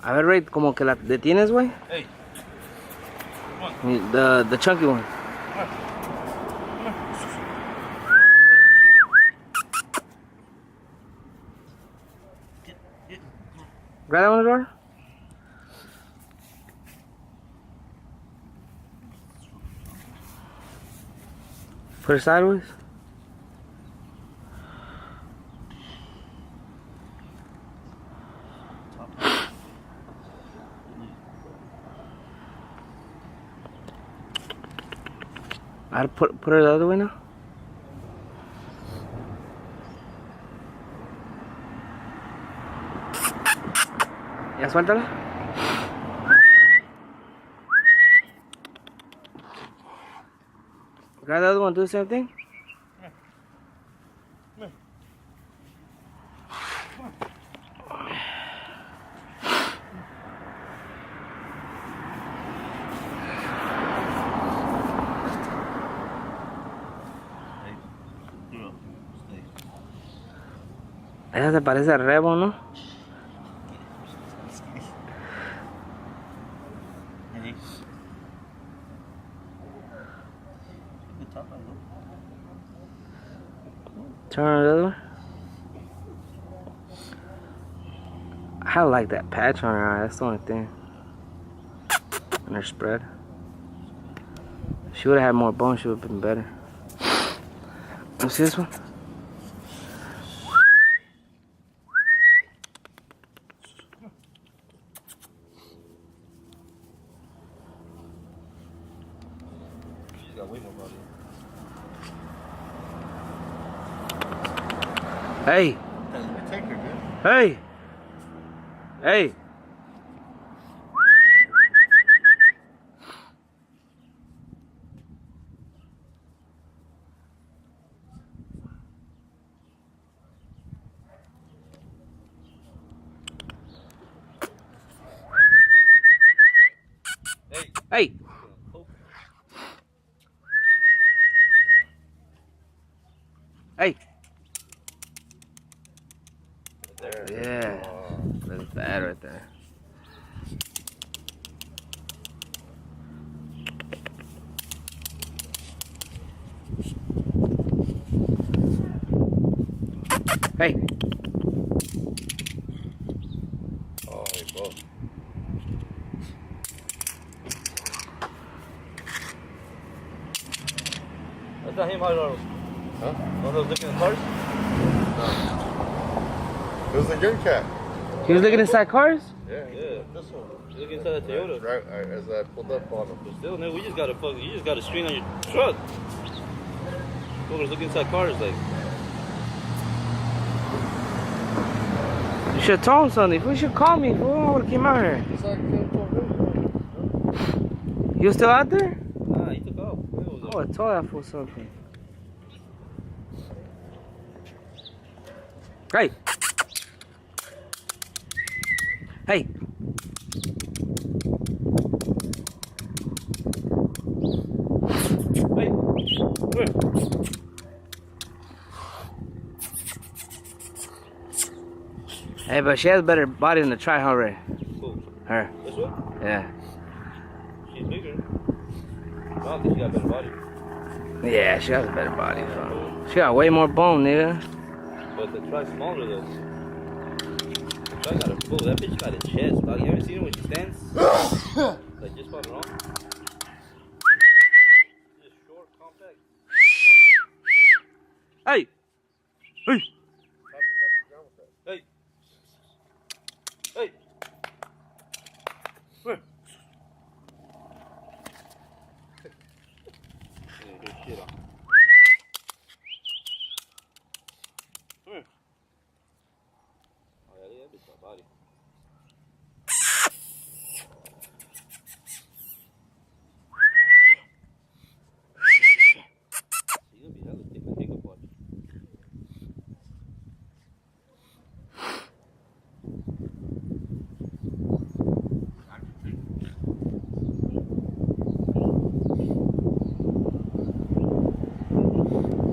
A ver, Ray, como que la detienes, güey. Hey. The chunky one. Grab that one, door. Put it sideways. I'd put her the other way now. Ya suéltala. Grab the other one, do the same thing. Esa se parece a Rebo, ¿no? Turn it over. I like that patch on her eye, that's the only thing. And her spread. If she would have had more bone, she would have been better. You see this one? She's got way more body. Hey! Take her, dude. Hey! Hey! Hey! Hey! There. Yeah, that's bad right there. Hey! Oh, they both. That's not him, Arnold. Huh? One of those looking at cars? No. It was a young cat. He was looking inside cars? Yeah, this one. He's looking inside the Toyota. Right, as I pulled up on him. But still, nigga, you just got a screen on your truck. Folks look inside cars like. You should have told him something. You should call me. Fool. I would have came out here. He was still out there? Nah, he took off. Oh, I told that fool something. Hey! Hey! Hey! Come here. Hey, but she has better body than the tri-hull ray. Cool. Her. This one? Yeah. She's bigger. I don't think she got better body. Yeah, she has a better body. So. She got way more bone, nigga. But the tri smaller though. The tri got a full. That bitch got a chest, dog. You ever seen her when she stands? Like just fucking wrong. Just short, compact. Hey! Hey!